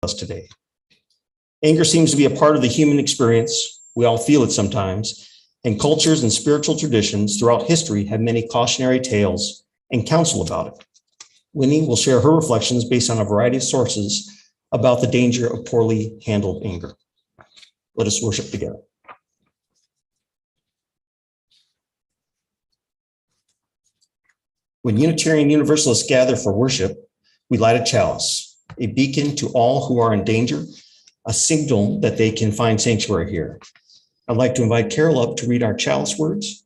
us today. Anger seems to be a part of the human experience. We all feel it sometimes, and cultures and spiritual traditions throughout history have many cautionary tales and counsel about it. Whitney will share her reflections based on a variety of sources about the danger of poorly handled anger. Let us worship together. When Unitarian Universalists gather for worship, we light a chalice, a beacon to all who are in danger, a signal that they can find sanctuary here. I'd like to invite Carol up to read our chalice words,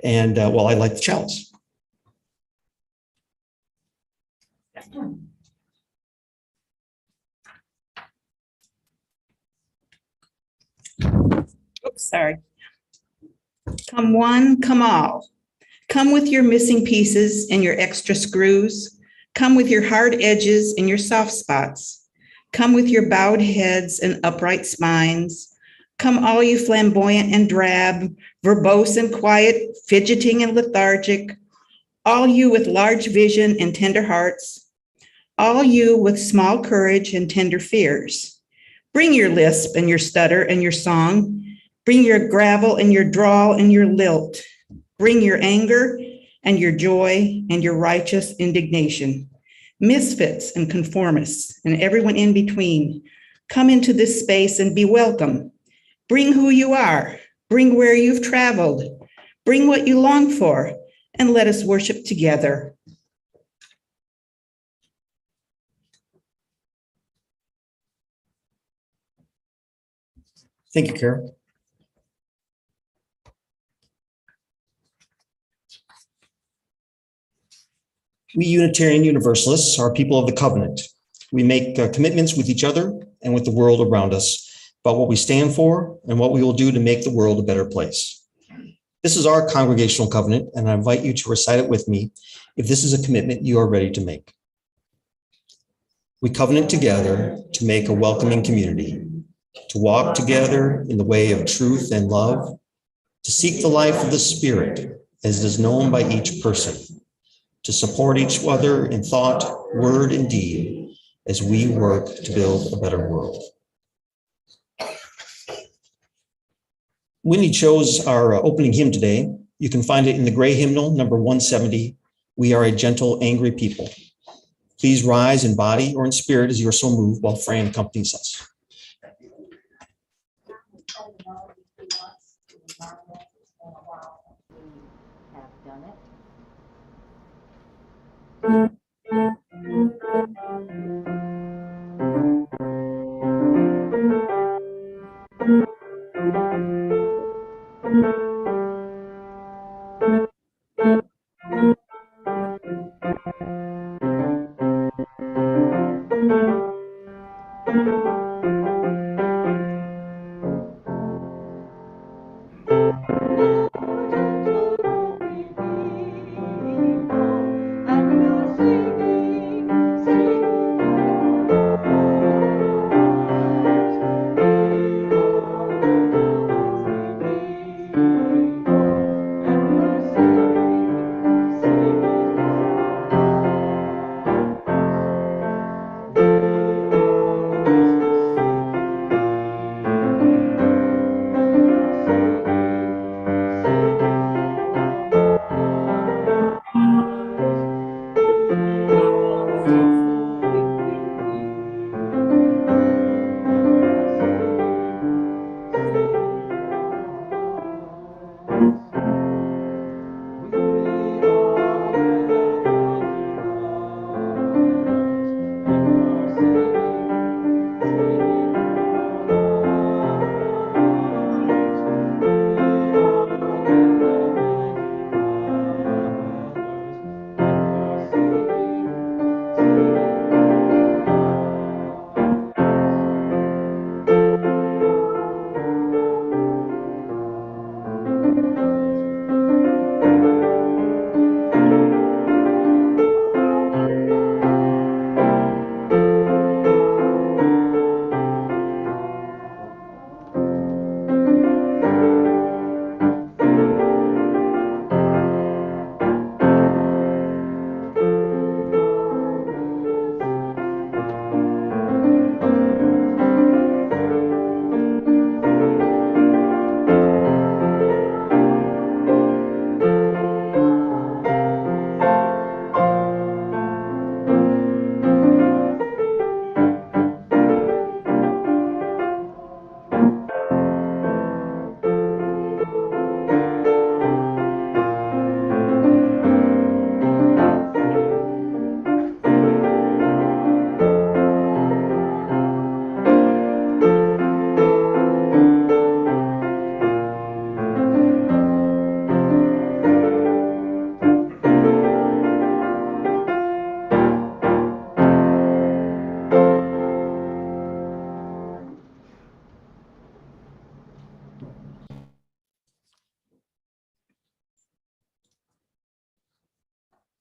and while I light the chalice. Oops, sorry. Come one, come all. Come with your missing pieces and your extra screws. Come with your hard edges and your soft spots. Come with your bowed heads and upright spines. Come all you flamboyant and drab, verbose and quiet, fidgeting and lethargic. All you with large vision and tender hearts. All you with small courage and tender fears. Bring your lisp and your stutter and your song. Bring your gravel and your drawl and your lilt. Bring your anger and your joy and your righteous indignation. Misfits and conformists and everyone in between, come into this space and be welcome. Bring who you are. Bring where you've traveled. Bring what you long for, and let us worship together. Thank you, Carol. We Unitarian Universalists are people of the covenant. We make commitments with each other and with the world around us about what we stand for and what we will do to make the world a better place. This is our Congregational Covenant, and I invite you to recite it with me if this is a commitment you are ready to make. We covenant together to make a welcoming community, to walk together in the way of truth and love, to seek the life of the Spirit as it is known by each person, to support each other in thought, word, and deed as we work to build a better world. Whitney chose our opening hymn today. You can find it in the gray hymnal, number 170, We Are a Gentle, Angry People. Please rise in body or in spirit as you are so moved while Fran accompanies us.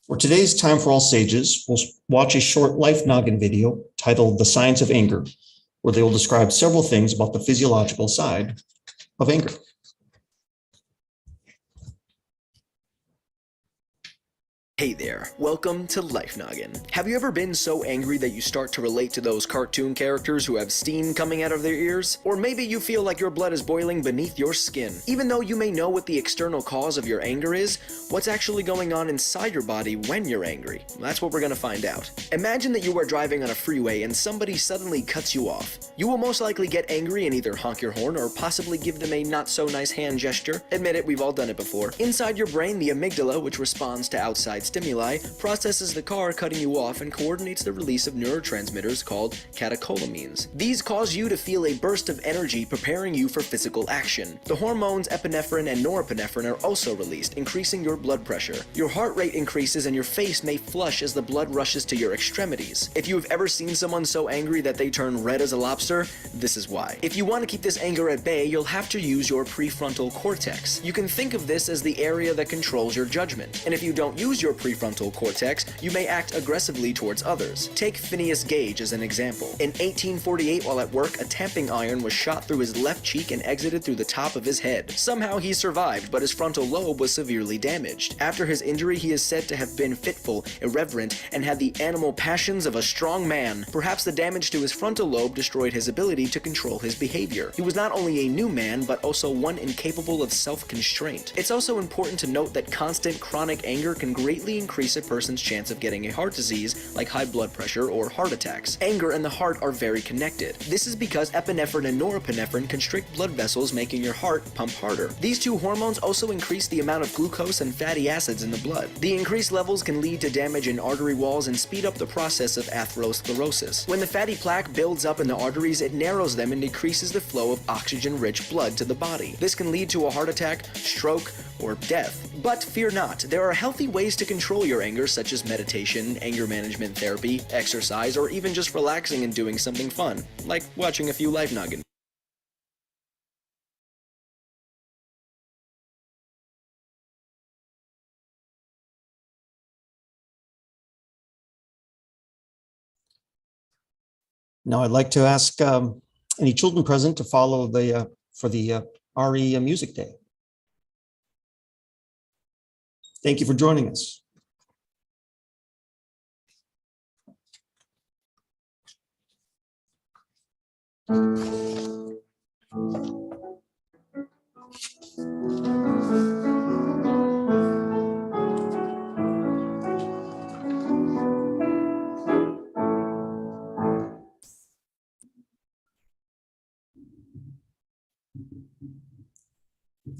For today's Time for All Sages, we'll watch a short Life Noggin video titled The Science of Anger, where they will describe several things about the physiological side of anger. Hey there, welcome to Life Noggin. Have you ever been so angry that you start to relate to those cartoon characters who have steam coming out of their ears? Or maybe you feel like your blood is boiling beneath your skin. Even though you may know what the external cause of your anger is, what's actually going on inside your body when you're angry? That's what we're gonna find out. Imagine that you are driving on a freeway and somebody suddenly cuts you off. You will most likely get angry and either honk your horn or possibly give them a not so nice hand gesture. Admit it, we've all done it before. Inside your brain, the amygdala, which responds to outside stimuli, processes the car cutting you off and coordinates the release of neurotransmitters called catecholamines. These cause you to feel a burst of energy, preparing you for physical action. The hormones epinephrine and norepinephrine are also released, increasing your blood pressure. Your heart rate increases and your face may flush as the blood rushes to your extremities. If you have ever seen someone so angry that they turn red as a lobster, this is why. If you want to keep this anger at bay, you'll have to use your prefrontal cortex. You can think of this as the area that controls your judgment. And if you don't use your prefrontal cortex, you may act aggressively towards others. Take Phineas Gage as an example. In 1848, while at work, a tamping iron was shot through his left cheek and exited through the top of his head. Somehow he survived, but his frontal lobe was severely damaged. After his injury, he is said to have been fitful, irreverent, and had the animal passions of a strong man. Perhaps the damage to his frontal lobe destroyed his ability to control his behavior. He was not only a new man, but also one incapable of self-constraint. It's also important to note that constant chronic anger can greatly increase a person's chance of getting a heart disease like high blood pressure or heart attacks. Anger and the heart are very connected. This is because epinephrine and norepinephrine constrict blood vessels, making your heart pump harder. These two hormones also increase the amount of glucose and fatty acids in the blood. The increased levels can lead to damage in artery walls and speed up the process of atherosclerosis. When the fatty plaque builds up in the arteries, it narrows them and decreases the flow of oxygen-rich blood to the body. This can lead to a heart attack, stroke, or death. But fear not, there are healthy ways to control your anger, such as meditation, anger management therapy, exercise, or even just relaxing and doing something fun, like watching a few Life Noggin. Now I'd like to ask any children present to follow for the RE Music Day. Thank you for joining us.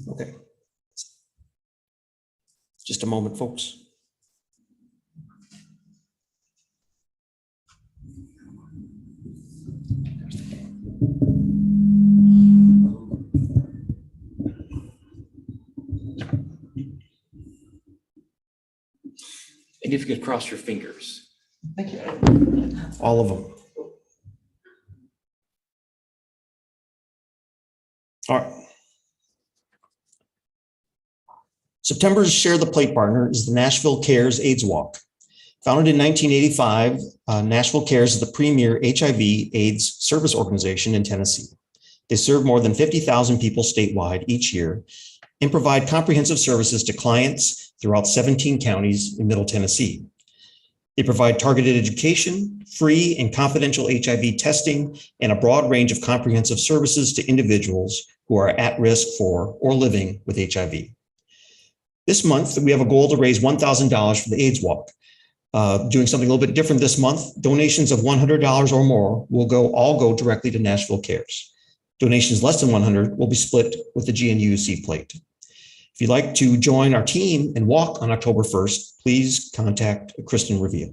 Okay. Just a moment, folks. And if you could cross your fingers. Thank you. All of them. All right. September's Share the Plate partner is the Nashville Cares AIDS Walk. Founded in 1985, Nashville Cares is the premier HIV/AIDS service organization in Tennessee. They serve more than 50,000 people statewide each year and provide comprehensive services to clients throughout 17 counties in Middle Tennessee. They provide targeted education, free and confidential HIV testing, and a broad range of comprehensive services to individuals who are at risk for or living with HIV. This month, we have a goal to raise $1,000 for the AIDS Walk. Doing something a little bit different this month, donations of $100 or more will all go directly to Nashville Cares. Donations less than 100 will be split with the GNUC plate. If you'd like to join our team and walk on October 1st, please contact Kristen Revere.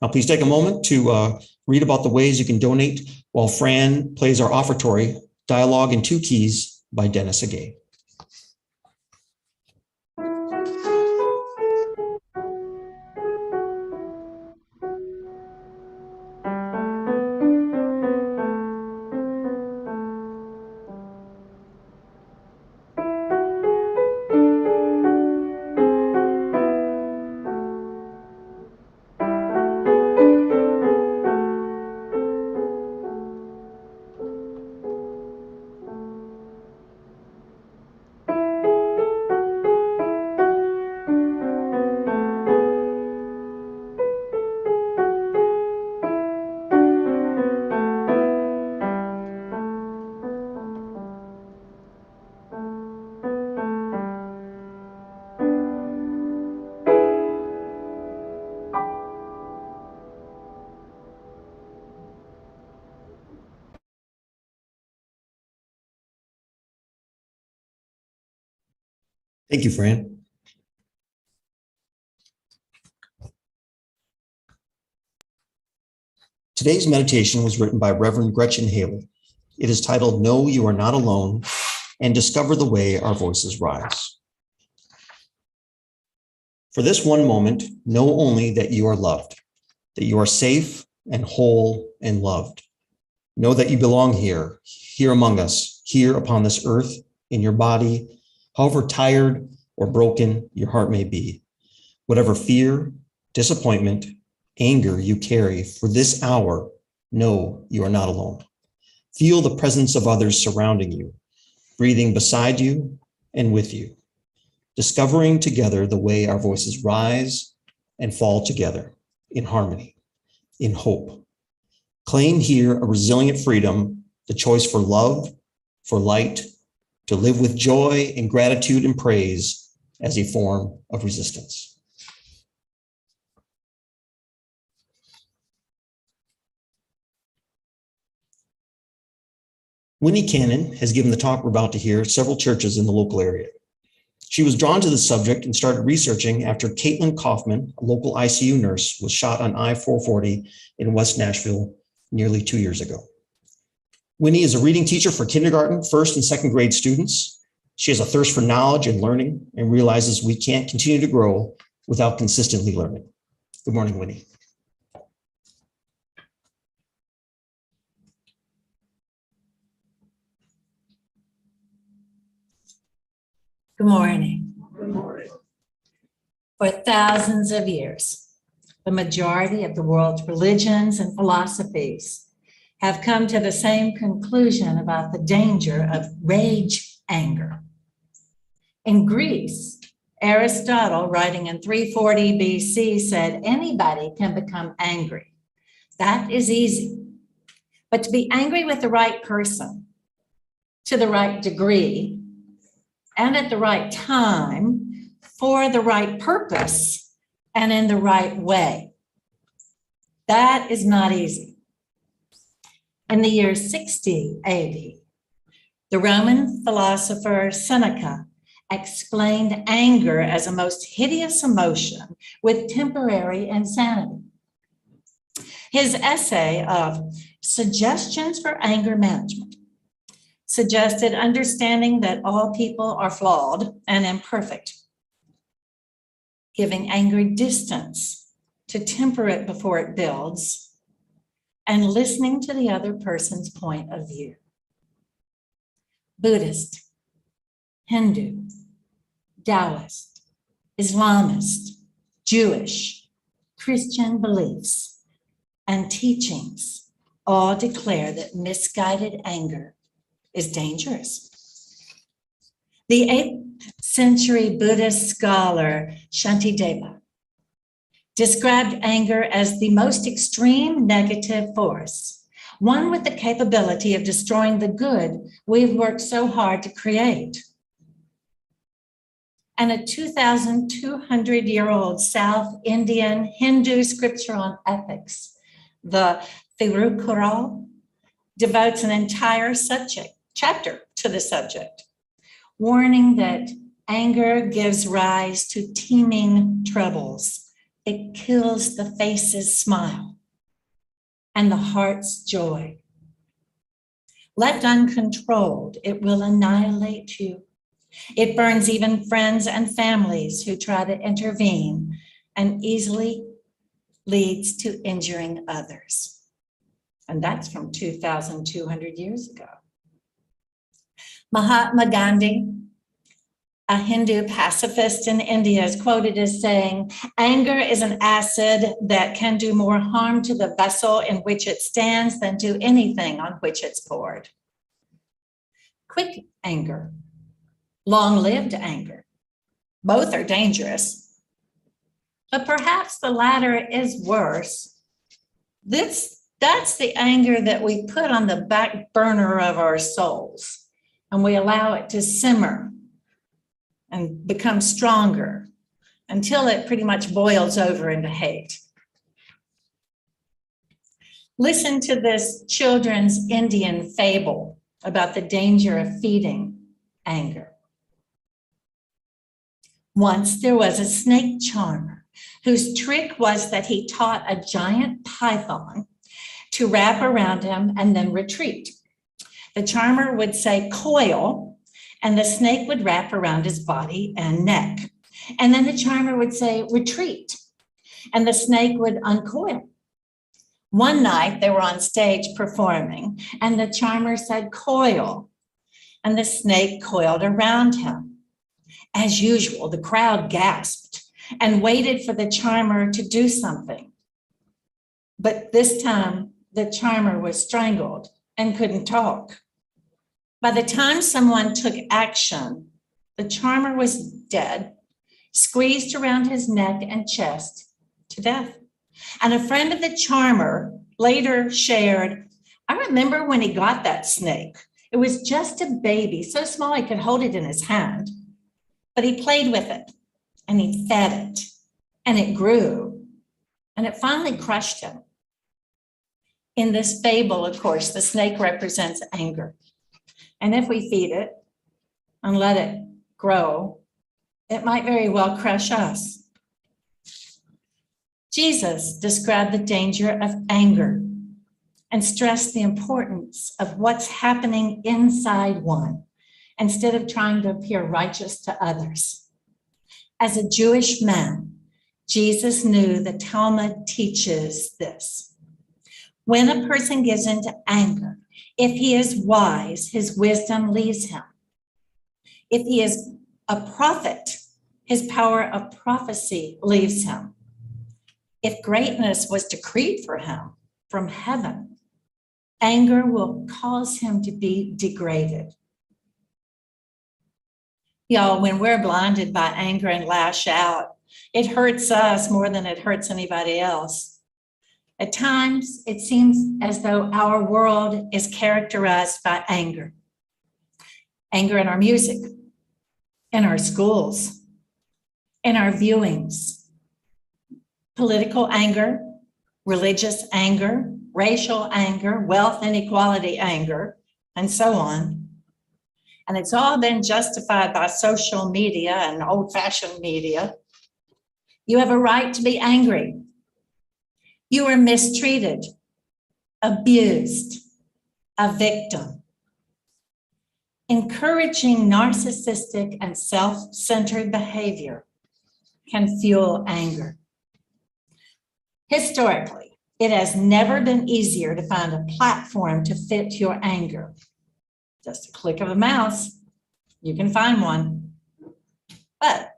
Now, please take a moment to read about the ways you can donate while Fran plays our offertory, Dialogue in Two Keys by Dennis Agay. Thank you, Fran. Today's meditation was written by Reverend Gretchen Haley. It is titled, "No, You Are Not Alone," and discover the way our voices rise. For this one moment, know only that you are loved, that you are safe and whole and loved. Know that you belong here, here among us, here upon this earth, in your body, however tired or broken your heart may be. Whatever fear, disappointment, anger you carry for this hour, know you are not alone. Feel the presence of others surrounding you, breathing beside you and with you, discovering together the way our voices rise and fall together in harmony, in hope. Claim here a resilient freedom, the choice for love, for light, to live with joy and gratitude and praise as a form of resistance. Whitney Cannon has given the talk we're about to hear at several churches in the local area. She was drawn to this subject and started researching after Caitlin Kaufman, a local ICU nurse, was shot on I-440 in West Nashville nearly 2 years ago. Whitney is a reading teacher for kindergarten, first and second grade students. She has a thirst for knowledge and learning and realizes we can't continue to grow without consistently learning. Good morning, Whitney. Good morning. Good morning. For thousands of years, the majority of the world's religions and philosophies have come to the same conclusion about the danger of rage anger. In Greece, Aristotle, writing in 340 BC, said anybody can become angry. That is easy. But to be angry with the right person, to the right degree, and at the right time, for the right purpose, and in the right way, that is not easy. In the year 60 AD, the Roman philosopher Seneca explained anger as a most hideous emotion with temporary insanity. His essay of Suggestions for Anger Management suggested understanding that all people are flawed and imperfect, giving anger distance to temper it before it builds, and listening to the other person's point of view. Buddhist, Hindu, Taoist, Islamist, Jewish, Christian beliefs and teachings all declare that misguided anger is dangerous. The 8th century Buddhist scholar Shantideva described anger as the most extreme negative force, one with the capability of destroying the good we've worked so hard to create. And a 2,200-year-old South Indian Hindu scripture on ethics, the Thirukkural, devotes an entire chapter to the subject, warning that anger gives rise to teeming troubles. It kills the face's smile and the heart's joy. Left uncontrolled, it will annihilate you. It burns even friends and families who try to intervene and easily leads to injuring others. And that's from 2,200 years ago. Mahatma Gandhi, a Hindu pacifist in India, is quoted as saying, "Anger is an acid that can do more harm to the vessel in which it stands than to anything on which it's poured." Quick anger, long-lived anger, both are dangerous, but perhaps the latter is worse. That's the anger that we put on the back burner of our souls, and we allow it to simmer and become stronger until it pretty much boils over into hate. Listen to this children's Indian fable about the danger of feeding anger. Once there was a snake charmer whose trick was that he taught a giant python to wrap around him and then retreat. The charmer would say, "Coil," and the snake would wrap around his body and neck. And then the charmer would say, "Retreat," and the snake would uncoil. One night they were on stage performing, and the charmer said, "Coil," and the snake coiled around him. As usual, the crowd gasped and waited for the charmer to do something. But this time, the charmer was strangled and couldn't talk. By the time someone took action, the charmer was dead, squeezed around his neck and chest to death. And a friend of the charmer later shared, "I remember when he got that snake. It was just a baby, so small he could hold it in his hand. But he played with it, and he fed it, and it grew, and it finally crushed him." In this fable, of course, the snake represents anger. And if we feed it and let it grow, it might very well crush us. Jesus described the danger of anger and stressed the importance of what's happening inside one instead of trying to appear righteous to others. As a Jewish man, Jesus knew the Talmud teaches this. When a person gives into anger, if he is wise, his wisdom leaves him. If he is a prophet, his power of prophecy leaves him. If greatness was decreed for him from heaven, anger will cause him to be degraded. Y'all, when we're blinded by anger and lash out, it hurts us more than it hurts anybody else. At times, it seems as though our world is characterized by anger. Anger in our music, in our schools, in our viewings. Political anger, religious anger, racial anger, wealth inequality anger, and so on. And it's all been justified by social media and old-fashioned media. You have a right to be angry. You are mistreated, abused, a victim. Encouraging narcissistic and self-centered behavior can fuel anger. Historically, it has never been easier to find a platform to fit your anger. Just a click of a mouse, you can find one. But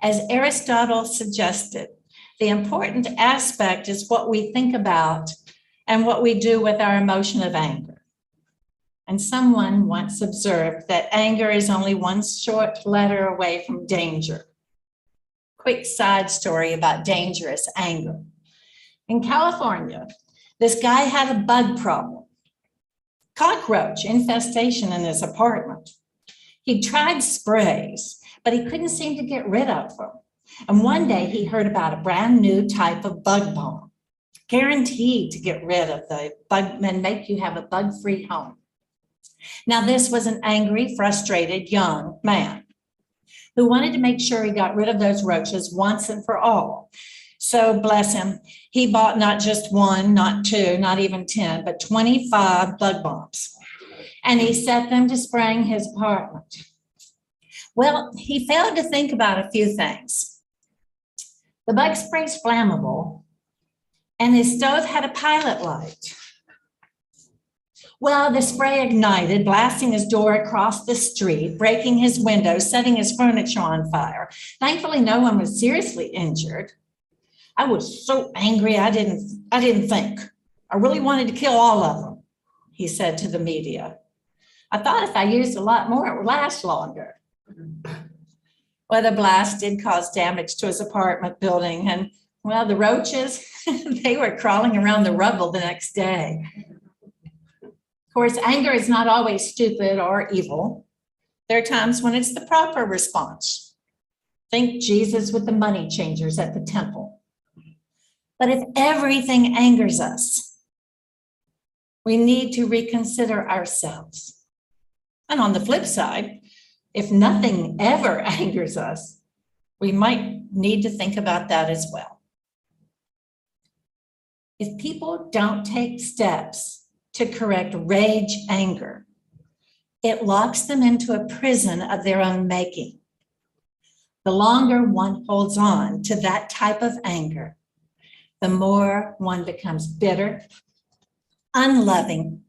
as Aristotle suggested, the important aspect is what we think about and what we do with our emotion of anger. And someone once observed that anger is only one short letter away from danger. Quick side story about dangerous anger. In California, this guy had a bug problem, cockroach infestation in his apartment. He tried sprays, but he couldn't seem to get rid of them. And one day he heard about a brand new type of bug bomb, guaranteed to get rid of the bug and make you have a bug-free home. Now, this was an angry, frustrated young man who wanted to make sure he got rid of those roaches once and for all. So bless him, he bought not just one, not two, not even 10, but 25 bug bombs. And he set them to spraying his apartment. Well, he failed to think about a few things. The bug spray's flammable, and his stove had a pilot light. Well, the spray ignited, blasting his door across the street, breaking his windows, setting his furniture on fire. Thankfully, no one was seriously injured. I was so angry, I didn't think. I really wanted to kill all of them, he said to the media. I thought if I used a lot more, it would last longer. Well, the blast did cause damage to his apartment building. And well, the roaches, they were crawling around the rubble the next day. Of course, anger is not always stupid or evil. There are times when it's the proper response. Think Jesus with the money changers at the temple. But if everything angers us, we need to reconsider ourselves. And on the flip side, if nothing ever angers us, We might need to think about that as well. If people don't take steps to correct rage, anger, it locks them into a prison of their own making. The longer one holds on to that type of anger, the more one becomes bitter, unloving,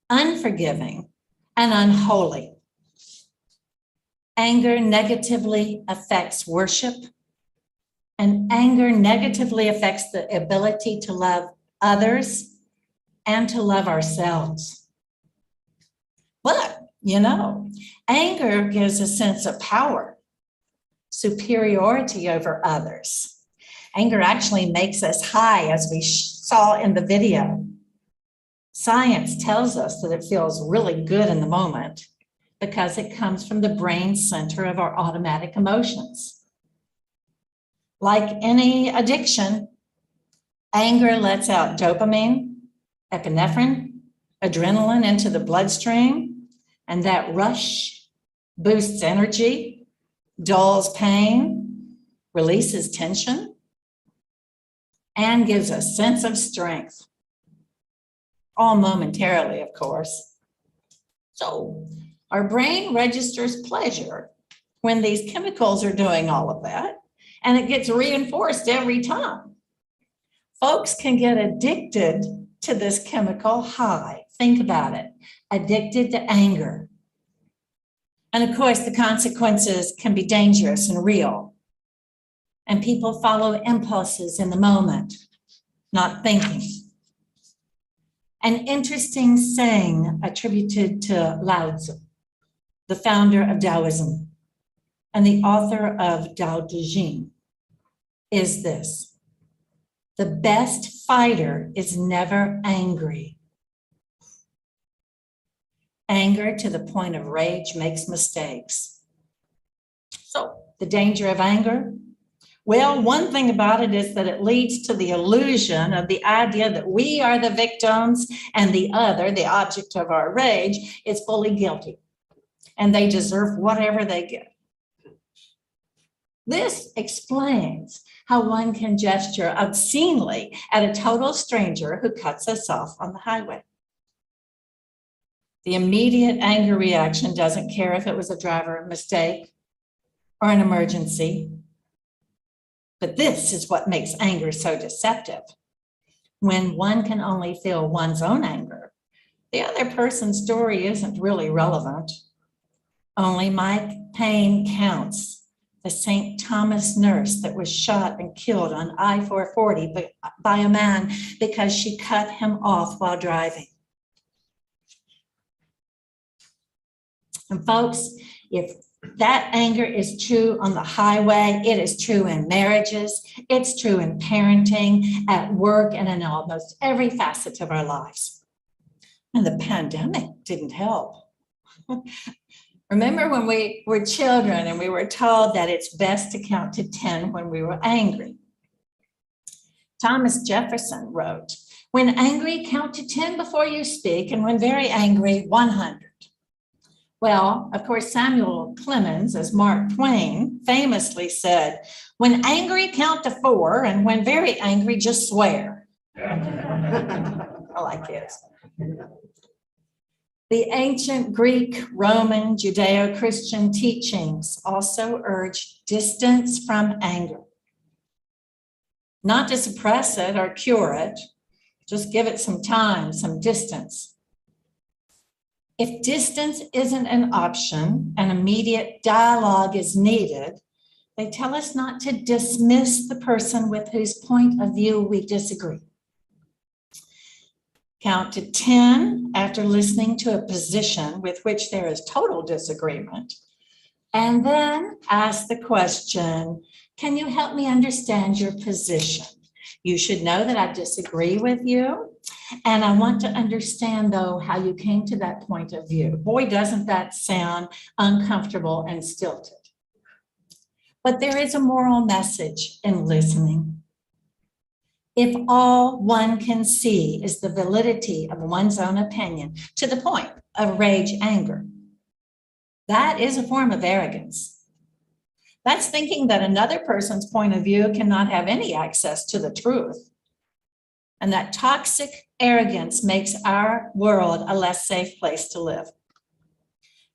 unforgiving, and unholy. Anger negatively affects worship, and anger negatively affects the ability to love others and to love ourselves. But, anger gives a sense of power, superiority over others. Anger actually makes us high, as we saw in the video. Science tells us that it feels really good in the moment because it comes from the brain center of our automatic emotions. Like any addiction, anger lets out dopamine, epinephrine, adrenaline into the bloodstream, and that rush boosts energy, dulls pain, releases tension, and gives a sense of strength. All momentarily, of course. So our brain registers pleasure when these chemicals are doing all of that, and it gets reinforced every time. Folks can get addicted to this chemical high. Think about it, addicted to anger. And of course, the consequences can be dangerous and real. And people follow impulses in the moment, not thinking. An interesting saying attributed to Lao Tzu, the founder of Taoism and the author of Tao Te Ching, is this: the best fighter is never angry. Anger to the point of rage makes mistakes. So the danger of anger? Well, one thing about it is that it leads to the illusion of the idea that we are the victims and the other, the object of our rage, is fully guilty and they deserve whatever they get. This explains how one can gesture obscenely at a total stranger who cuts us off on the highway. The immediate anger reaction doesn't care if it was a driver mistake or an emergency. But this is what makes anger so deceptive. When one can only feel one's own anger, the other person's story isn't really relevant. Only my pain counts. The St. Thomas nurse that was shot and killed on I-440 by a man because she cut him off while driving. And folks, if that anger is true on the highway, it is true in marriages, it's true in parenting, at work, and in almost every facet of our lives. And the pandemic didn't help. Remember when we were children and we were told that it's best to count to 10 when we were angry? Thomas Jefferson wrote, "When angry, count to 10 before you speak, and when very angry, 100. Well, of course, Samuel Clemens, as Mark Twain, famously said, "When angry, count to 4, and when very angry, just swear." I like his. The ancient Greek, Roman, Judeo-Christian teachings also urged distance from anger. Not to suppress it or cure it, just give it some time, some distance. If distance isn't an option and immediate dialogue is needed, they tell us not to dismiss the person with whose point of view we disagree. Count to 10 after listening to a position with which there is total disagreement, and then ask the question, "Can you help me understand your position? You should know that I disagree with you, and I want to understand, though, how you came to that point of view." Boy, doesn't that sound uncomfortable and stilted. But there is a moral message in listening. If all one can see is the validity of one's own opinion to the point of rage, anger, that is a form of arrogance. That's thinking that another person's point of view cannot have any access to the truth. And that toxic arrogance makes our world a less safe place to live.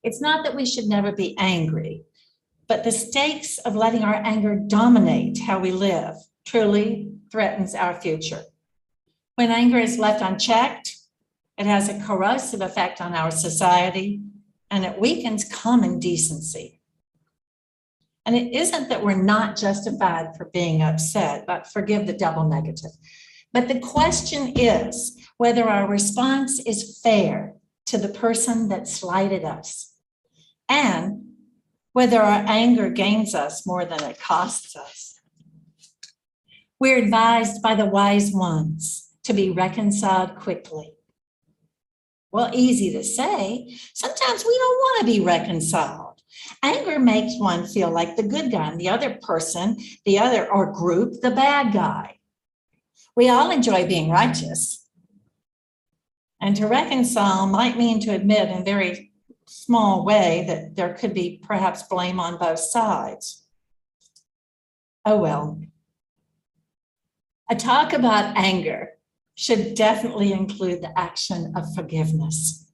It's not that we should never be angry, but the stakes of letting our anger dominate how we live truly threatens our future. When anger is left unchecked, it has a corrosive effect on our society, and it weakens common decency. And it isn't that we're not justified for being upset, but forgive the double negative. But the question is whether our response is fair to the person that slighted us, and whether our anger gains us more than it costs us. We're advised by the wise ones to be reconciled quickly. Well, easy to say. Sometimes we don't want to be reconciled. Anger makes one feel like the good guy and the other person, the other or group, the bad guy. We all enjoy being righteous. And to reconcile might mean to admit in a very small way that there could be perhaps blame on both sides. Oh well. A talk about anger should definitely include the action of forgiveness.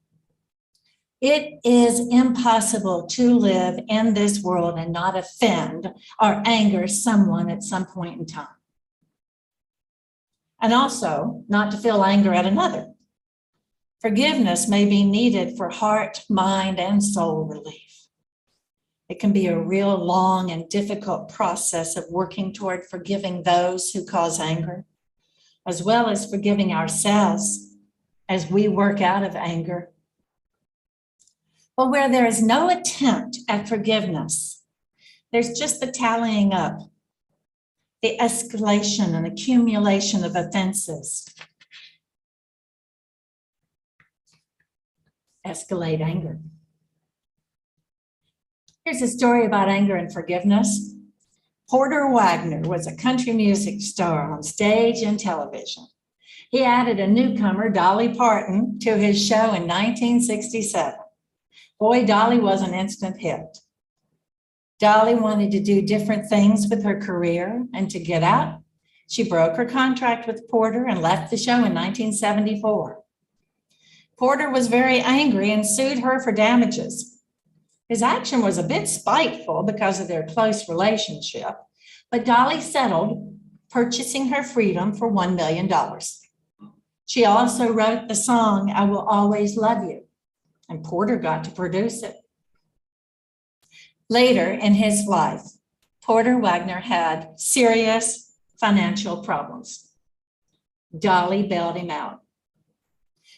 It is impossible to live in this world and not offend or anger someone at some point in time. And also not to feel anger at another. Forgiveness may be needed for heart, mind, and soul relief. It can be a real long and difficult process of working toward forgiving those who cause anger, as well as forgiving ourselves as we work out of anger. But where there is no attempt at forgiveness, there's just the tallying up, the escalation and accumulation of offenses. Escalate anger. Here's a story about anger and forgiveness. Porter Wagner was a country music star on stage and television. He added a newcomer, Dolly Parton, to his show in 1967. Boy, Dolly was an instant hit. Dolly wanted to do different things with her career, and to get out, she broke her contract with Porter and left the show in 1974. Porter was very angry and sued her for damages. His action was a bit spiteful because of their close relationship, but Dolly settled, purchasing her freedom for $1 million. She also wrote the song, "I Will Always Love You," and Porter got to produce it. Later in his life, Porter Wagner had serious financial problems. Dolly bailed him out.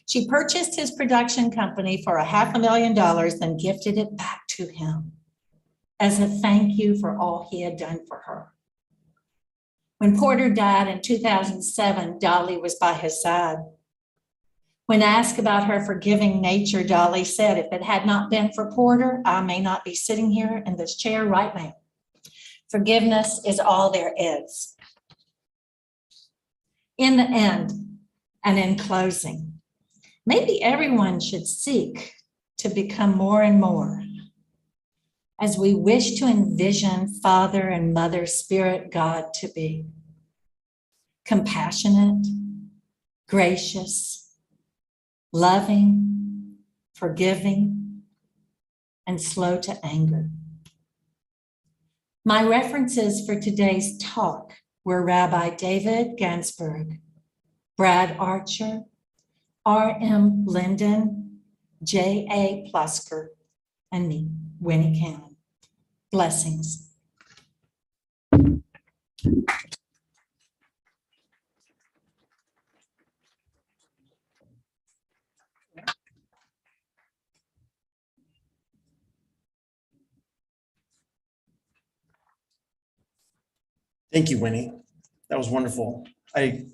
She purchased his production company for $500,000, then gifted it back to him as a thank you for all he had done for her. When Porter died in 2007, Dolly was by his side. When asked about her forgiving nature, Dolly said, "If it had not been for Porter, I may not be sitting here in this chair right now. Forgiveness is all there is." In the end, and in closing, maybe everyone should seek to become more and more, as we wish to envision Father and Mother Spirit God to be, compassionate, gracious, loving, forgiving, and slow to anger. My references for today's talk were Rabbi David Gansberg, Brad Archer, R.M. Linden, J.A. Plusker, and me, Whitney Cannon. Blessings. Thank you, Winnie. That was wonderful. I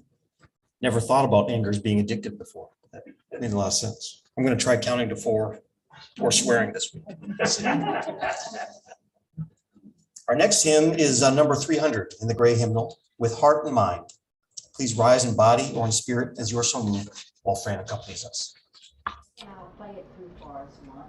never thought about anger as being addictive before. That made a lot of sense. I'm going to try counting to 4 or swearing this week. Our next hymn is number 300 in the gray hymnal, "With Heart and Mind." Please rise in body or in spirit as your song while Fran accompanies us. I'll play it through bars once.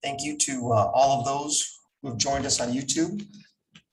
Thank you to all of those who have joined us on YouTube.